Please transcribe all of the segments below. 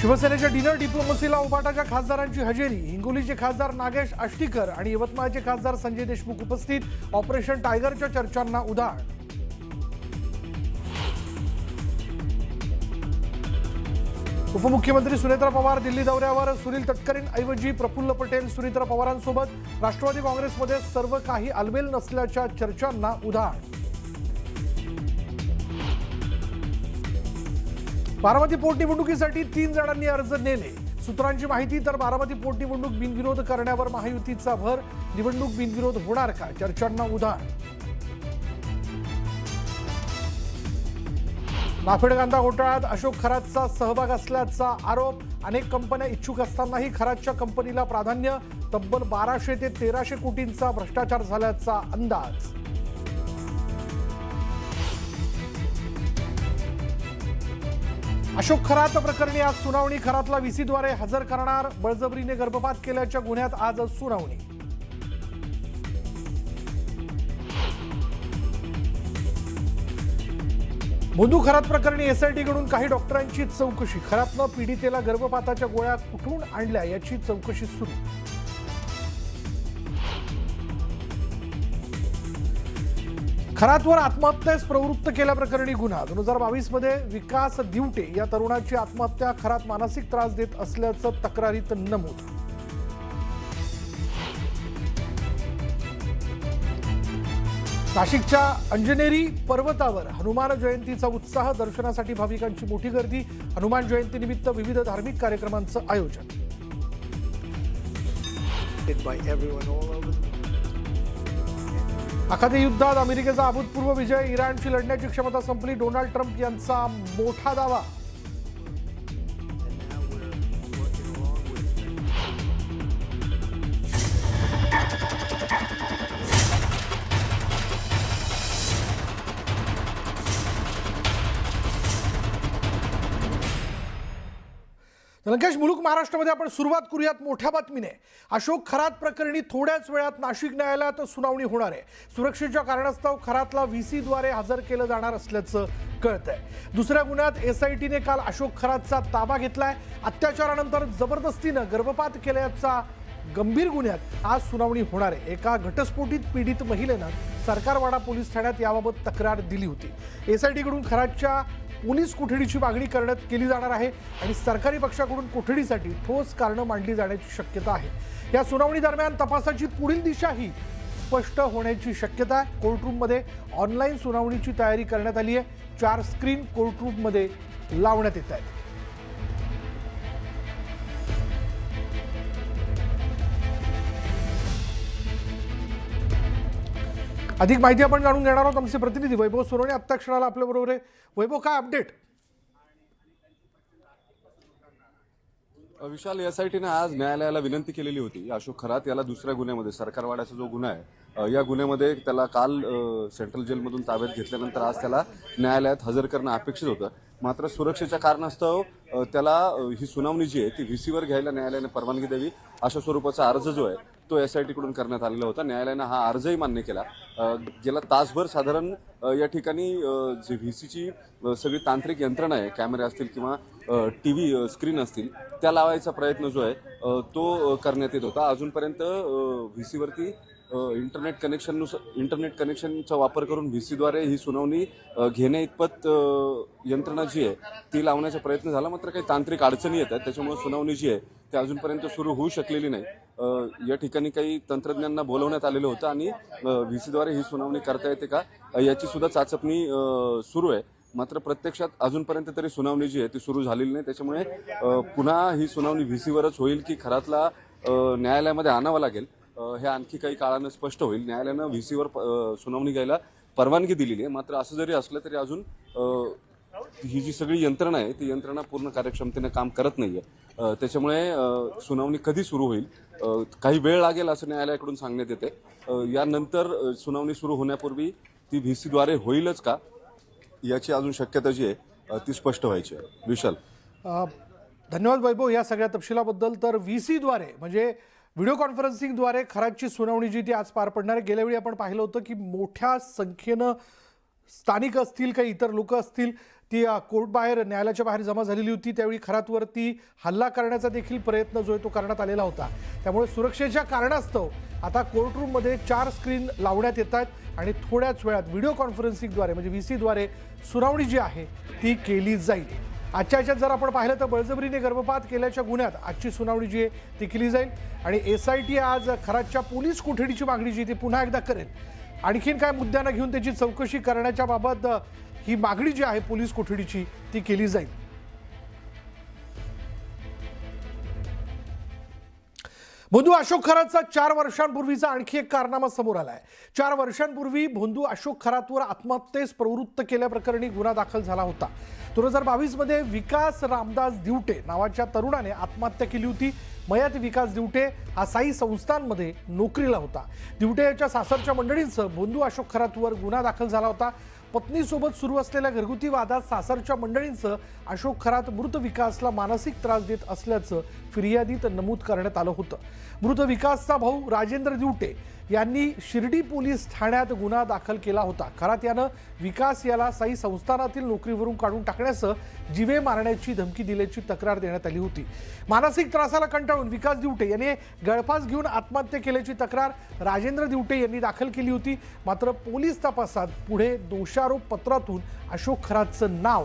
शिवसेनेच्या डिनर डिप्लोमसीला उभाटाच्या खासदारांची हजेरी. हिंगोलीचे खासदार नागेश आष्टीकर आणि यवतमाळचे खासदार संजय देशमुख उपस्थित. ऑपरेशन टायगरच्या चर्चांना उधाण. उपमुख्यमंत्री सुनेत्रा पवार दिल्ली दौऱ्यावर. सुनील तटकरेंऐवजी प्रफुल्ल पटेल सुनेत्रा पवारांसोबत. राष्ट्रवादी काँग्रेसमध्ये सर्व काही आलबेल नसल्याच्या चर्चांना उधाण. बारामती पोटनिवडणुकीसाठी 3 जणांनी अर्ज नेले. सूत्रांची माहिती तर बारामती पोटनिवडणूक बिनविरोध करण्यावर महायुतीचा भर. निवडणूक बिनविरोध होणार का? चर्चांना उधाण. नाफेड कांदा घोटाळ्यात अशोक खरातचा सहभाग असल्याचा आरोप. अनेक कंपन्या इच्छुक असतानाही खरातच्या कंपनीला प्राधान्य. तब्बल 1200 ते 1300 कोटींचा भ्रष्टाचार झाल्याचा अंदाज. अशोक खरात प्रकरणी आज सुनावणी. खरातला व्हीसीद्वारे हजर करणार. बळजबरीने गर्भपात केल्याच्या गुन्ह्यात आज सुनावणी. मोदू खरात प्रकरणी एसआयटीकडून काही डॉक्टरांची चौकशी. खरातनं पीडितेला गर्भपाताच्या गोळ्या कुठून आणल्या याची चौकशी सुरू. खरातवर आत्महत्येस प्रवृत्त केल्याप्रकरणी गुन्हा. 2022 मध्ये विकास दिवटे या तरुणाची आत्महत्या. खरात मानसिक त्रास देत असल्याचं तक्रारीत नमूद. नाशिकच्या अंजनेरी पर्वतावर हनुमान जयंतीचा उत्साह. दर्शनासाठी भाविकांची मोठी गर्दी. हनुमान जयंतीनिमित्त विविध धार्मिक कार्यक्रमांचं आयोजन. आखाती युद्धात अमेरिकेचा अभूतपूर्व विजय. इराणची लढण्याची क्षमता संपली. डोनाल्ड ट्रम्प यांचा मोठा दावा. लंकेश मुलूक महाराष्ट्रामध्ये आपण सुरुवात करूयात मोठ्या बातमीने. अशोक खरात प्रकरणी थोड्याच वेळात नाशिक न्यायालयात सुनावणी होणार आहे. सुरक्षेच्या कारणास्तव खरातला व्हीसीद्वारे हजर केलं जाणार असल्याचं कळतंय. दुसऱ्या गुन्ह्यात एसआयटीने काल अशोक खरातचा ताबा घेतलाय. अत्याचारानंतर जबरदस्तीनं गर्भपात केल्याचा गंभीर गुन्ह्यात आज सुनावणी होणार आहे. एका घटस्फोटीत पीडित महिलेनं सरकारवाडा पोलीस ठाण्यात याबाबत तक्रार दिली होती. एसआयटीकडून खरातच्या पोलीस कोठडीची मागणी करण्यात केली जाणार आहे आणि सरकारी पक्षाकडून कोठडीसाठी ठोस कारणं मांडली जाण्याची शक्यता आहे. या सुनावणी दरम्यान तपासाची पुढील दिशाही स्पष्ट होण्याची शक्यता आहे. कोर्टरूममध्ये ऑनलाईन सुनावणीची तयारी करण्यात आली आहे. 4 स्क्रीन कोर्टरूममध्ये लावण्यात येत आहेत. अधिक माहिती आपण जाणून घेणार आहोत. आमचे प्रतिनिधी वैभव सोनवणे आत्ता क्षणाला आपल्या बरोबर आहे. वैभव, काय अपडेट? विशाल, एसआयटीने आज न्यायालयाला विनंती केलेली होती. अशोक खरात याला दुसऱ्या गुन्ह्यामध्ये, सरकारवाड्याचा जो गुन्हा आहे, या गुन्ह्यामध्ये त्याला काल सेंट्रल जेलमधून ताब्यात घेतल्यानंतर आज त्याला न्यायालयात हजर करणं अपेक्षित होतं. मात्र सुरक्षेच्या कारणास्तव त्याला ही सुनावणी जी आहे ती व्हीसीवर घ्यायला न्यायालयाने परवानगी द्यावी अशा स्वरूपाचा अर्ज जो आहे तो एसआयटीकडून करण्यात आलेला होता. न्यायालयानं हा अर्जही मान्य केला. गेला तासभर साधारण या ठिकाणी जी व्हीसीची सगळी तांत्रिक यंत्रणा आहे, कॅमेरे असतील किंवा टीव्ही स्क्रीन असतील, त्या लावायचा प्रयत्न जो आहे तो करण्यात येत होता. अजूनपर्यंत व्हीसीवरती इंटरनेट कनेक्शनचा वापर करून व्हीसीद्वारे ही सुनावणी घेण्या इतपत यंत्रणा जी आहे ती लावण्याचा प्रयत्न झाला. मात्र काही तांत्रिक अडचणी येतात, त्याच्यामुळे सुनावणी जी आहे ती अजूनपर्यंत सुरू होऊ शकलेली नाही. या ठिकाणी काही तंत्रज्ञांना बोलवण्यात आलेलं होतं आणि व्हीसीद्वारे ही सुनावणी करता येते का याची सुद्धा चाचपणी सुरू आहे. मात्र प्रत्यक्षात अजूनपर्यंत तरी सुनावणी जी आहे ती सुरू झालेली नाही. त्याच्यामुळे पुन्हा ही सुनावणी व्हीसीवरच होईल की खरातला न्यायालयामध्ये आणावं लागेल हे आणखी काही काळानं स्पष्ट होईल. न्यायालयानं व्हीसीवर सुनावणी घ्यायला परवानगी दिलेली आहे. मात्र असं जरी असलं तरी अजून ही जी सगळी यंत्रणा आहे ती यंत्रणा पूर्ण कार्यक्षमतेने काम करत नाहीये. त्याच्यामुळे सुनावणी कधी सुरू होईल, काही वेळ लागेल असं न्यायालयाकडून सांगण्यात येते. यानंतर सुनावणी सुरू होण्यापूर्वी ती व्हीसीद्वारे होईलच का याची अजून शक्यता जी आहे ती स्पष्ट व्हायची आहे. विशाल, धन्यवाद वैभव या सगळ्या तपशिलाबद्दल. तर व्हीसीद्वारे म्हणजे व्हिडिओ कॉन्फरन्सिंगद्वारे खरातची सुनावणी जी ती आज पार पडणार आहे. गेल्या वेळी आपण पाहिलं होतं की मोठ्या संख्येनं स्थानिक असतील काही इतर लोक असतील ती कोर्ट बाहेर न्यायालयाच्या बाहेर जमा झालेली होती। त्यावेळी खरातवरती हल्ला करण्याचा देखील प्रयत्न जो आहे तो करण्यात आलेला होता। त्यामुळे सुरक्षेच्या कारणास्तव आता कोर्टरूममध्ये 4 स्क्रीन लावण्यात येत आहेत आणि थोड्याच वेळात व्हिडिओ कॉन्फरन्सिंगद्वारे म्हणजे VC द्वारे सुनावणी जी आहे ती केली जाईल। आजच्या याच्यात जर आपण पाहिलं तर बळजबरीने गर्भपात केल्याच्या गुन्ह्यात आजची सुनावणी जी आहे ती केली जाईल आणि SIT आज खरातच्या पोलीस कोठडीची मागणी जी ती पुन्हा एकदा करेल। आणखीन काय मुद्द्यांना घेऊन त्याची चौकशी करण्याच्या बाबत ही मागणी जी आहे पोलीस कोठडीची ती केली जाईल। भोंदू अशोक खरातचा 4 वर्षांपूर्वीचा आणखी एक कारनामा समोर आलाय। 4 वर्षांपूर्वी भोंदू अशोक खरातवर आत्महत्येस प्रवृत्त केल्याप्रकरणी गुन्हा दाखल झाला होता। 2022 मध्ये विकास रामदास दिवटे नावाच्या तरुणाने आत्महत्या केली होती। मयत विकास दिवटे हा साई संस्थांमध्ये नोकरीला होता। दिवटे याच्या सासरच्या मंडळींसह भोंदू अशोक खरातवर गुन्हा दाखल झाला होता। पत्नीसोबत सुरू असलेल्या घरगुती वादात सासरच्या मंडळींसह अशोक खरात मृत विकासला मानसिक त्रास देत असल्याचं फिर्यादीत नमूद करण्यात आलं होतं। मृत विकासचा भाऊ राजेंद्र दिवटे यांनी शिर्डी पोलीस ठाण्यात गुन्हा दाखल केला होता। खरात यानं विकास याला साई संस्थानातील नोकरीवरून काढून टाकण्यासह जीवे मारण्याची धमकी दिल्याची तक्रार देण्यात आली होती। मानसिक त्रासाला कंटाळून विकास दिवटे यांनी गळफास घेऊन आत्महत्या केल्याची तक्रार राजेंद्र दिवटे यांनी दाखल केली होती। मात्र पोलीस तपासात पुढे दोषारोप पत्रातून अशोक खरातचं नाव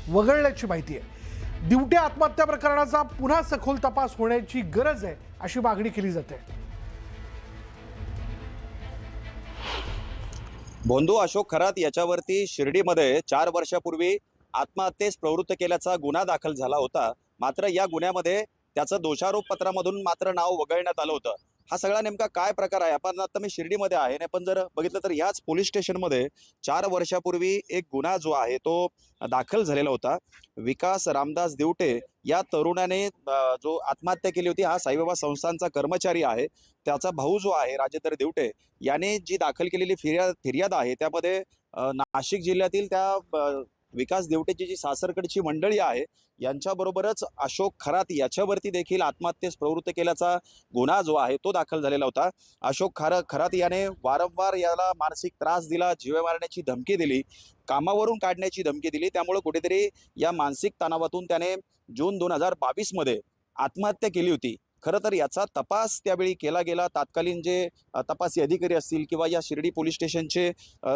वगळल्याची माहिती आहे। दिवटे आत्महत्या प्रकरणाचा पुन्हा सखोल तपास होण्याची गरज आहे अशी मागणी केली जाते। भोंदू अशोक खरात याच्यावरती शिर्डीमध्ये 4 वर्षापूर्वी आत्महत्येस प्रवृत्त केल्याचा गुन्हा दाखल झाला होता। मात्र या गुन्ह्यामध्ये त्याचं दोषारोप पत्रामधून मात्र नाव वगळण्यात आलं होतं। हा सगळा नेमका काय प्रकार आहे? आपण आता मी शिर्डीमध्ये आहे आणि पण जर बघितलं तर ह्याच पोलीस स्टेशनमध्ये 4 वर्षापूर्वी एक गुन्हा जो आहे तो दाखल झालेला होता। विकास रामदास दिवटे या तरुणाने जो आत्महत्या केली होती हा साईबाबा संस्थांचा कर्मचारी आहे। त्याचा भाऊ जो आहे राजेंद्र दिवटे याने जी दाखल केलेली फिर्याद आहे त्यामध्ये नाशिक जिल्ह्यातील त्या विकास दिवटेची जी सासरकडची मंडळी आहे यांच्याबरोबरच अशोक खरात याच्यावरती देखील आत्महत्येस प्रवृत्त केल्याचा गुन्हा जो आहे तो दाखल झालेला होता। अशोक खरात याने वारंवार याला मानसिक त्रास दिला, जीवे मारण्याची धमकी दिली, कामावरून काढण्याची धमकी दिली। त्यामुळे कुठेतरी या मानसिक तणावातून त्याने जून 2022 मध्ये आत्महत्या केली होती। खरं तर याचा तपास त्यावेळी केला गेला। तात्कालीन जे तपासी अधिकारी असतील किंवा या शिर्डी पोलीस स्टेशनचे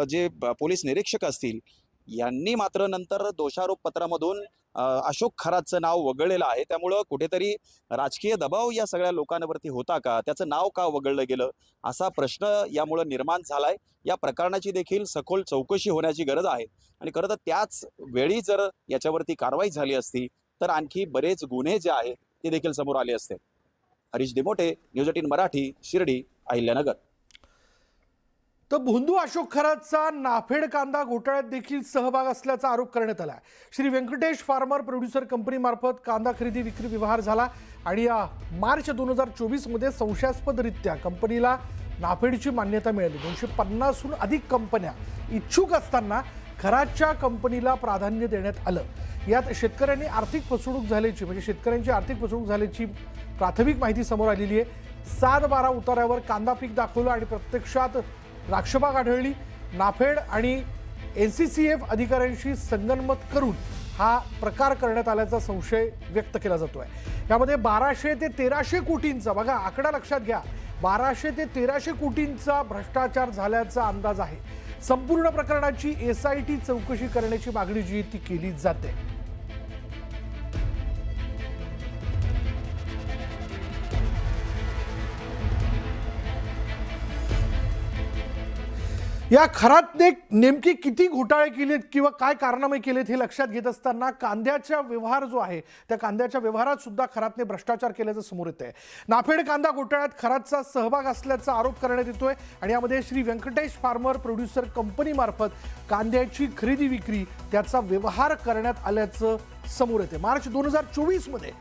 जे पोलीस निरीक्षक असतील यांनी मात्र नंतर दोषारोप पत्रामधून अशोक खरातचं नाव वगळलेलं आहे। त्यामुळं कुठेतरी राजकीय दबाव या सगळ्या लोकांवरती होता का, त्याचं नाव का वगळलं गेलं असा प्रश्न यामुळे निर्माण झालाय। या प्रकरणाची देखील सखोल चौकशी होण्याची गरज आहे आणि खरं तर त्याच वेळी जर याच्यावरती कारवाई झाली असती तर आणखी बरेच गुन्हे जे आहे ते देखील समोर आले असते। हरीश दिमोटे, न्यूज 18 मराठी, शिर्डी, अहिल्यानगर। तर भोंदू अशोक खरातचा नाफेड कांदा घोटाळ्यात देखील सहभाग असल्याचा आरोप करण्यात आला। श्री व्यंकटेश फार्मर प्रोड्युसर कंपनीमार्फत कांदा खरेदी विक्री व्यवहार झाला आणि मार्च 2024 मध्ये संशयास्पदरित्या कंपनीला नाफेडची मान्यता मिळाली। 250हून अधिक कंपन्या इच्छुक असताना खरातच्या कंपनीला प्राधान्य देण्यात आलं। यात शेतकऱ्यांनी आर्थिक फसवणूक झाल्याची म्हणजे शेतकऱ्यांची आर्थिक फसवणूक झाल्याची प्राथमिक माहिती समोर आलेली आहे। 7-12 उतार्यावर कांदा पीक दाखवलं आणि प्रत्यक्षात द्राक्षबाग आढळली। नाफेड आणि NCCF अधिकाऱ्यांशी संगनमत करून हा प्रकार करण्यात आल्याचा संशय व्यक्त केला जातोय। यामध्ये 1200 ते 1300 कोटींचा, बघा आकडा लक्षात घ्या, 1200 ते 1300 कोटींचा भ्रष्टाचार झाल्याचा अंदाज आहे। संपूर्ण प्रकरणाची SIT चौकशी करण्याची मागणी जी ती केली जाते। या खरातने नेमकी किती घोटाळे केलेत किंवा काय कारनामे केलेत हे लक्षात घेत असताना कांद्याचा व्यवहार जो आहे त्या कांद्याच्या व्यवहारात सुद्धा खरातने भ्रष्टाचार केल्याचं समोर येत आहे। नाफेड कांदा घोटाळ्यात खरातचा सहभाग असल्याचा आरोप करण्यात येतोय आणि यामध्ये श्री व्यंकटेश फार्मर प्रोड्युसर कंपनीमार्फत कांद्याची खरेदी विक्री त्याचा व्यवहार करण्यात आल्याचं समोर येते। मार्च 2024 मध्ये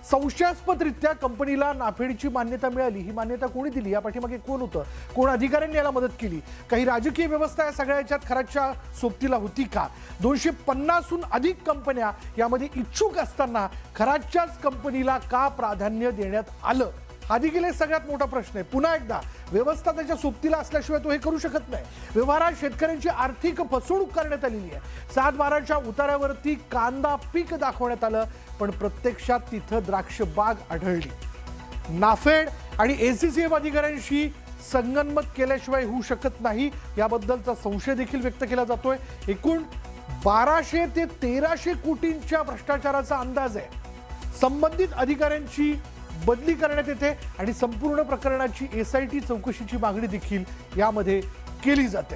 संशयास्पदरित्या कंपनीला नाफेडची मान्यता मिळाली। ही मान्यता कोणी दिली, या पाठीमागे कोण होतं, कोण अधिकाऱ्यांनी याला मदत केली, काही राजकीय व्यवस्था या सगळ्या याच्यात खरातच्या सोबतीला होती का? 250हून अधिक कंपन्या यामध्ये इच्छुक असताना खरातच्याच कंपनीला का प्राधान्य देण्यात आलं, आधी गेले सगळ्यात मोठा प्रश्न आहे. पुन्हा एकदा व्यवस्था त्याच्या सोबतीला असल्याशिवाय तो हे करू शकत नाही. व्यवहारात शेतकऱ्यांची आर्थिक फसवणूक करण्यात आलेली आहे. 7/12च्या उतार्यावरती कांदा पीक दाखवण्यात आलं, पण प्रत्यक्षात तिथं द्राक्ष बाग आढळली. नाफेड आणि ACCM अधिकाऱ्यांशी संगनमत केल्याशिवाय होऊ शकत नाही, याबद्दलचा संशय देखील व्यक्त केला जातोय. एकूण 1200 ते 1300 कोटींच्या भ्रष्टाचाराचा अंदाज आहे. संबंधित अधिकाऱ्यांची बदली करण्यात येते आणि संपूर्ण प्रकरणाची SIT चौकशीची मागणी देखील यामध्ये केली जाते.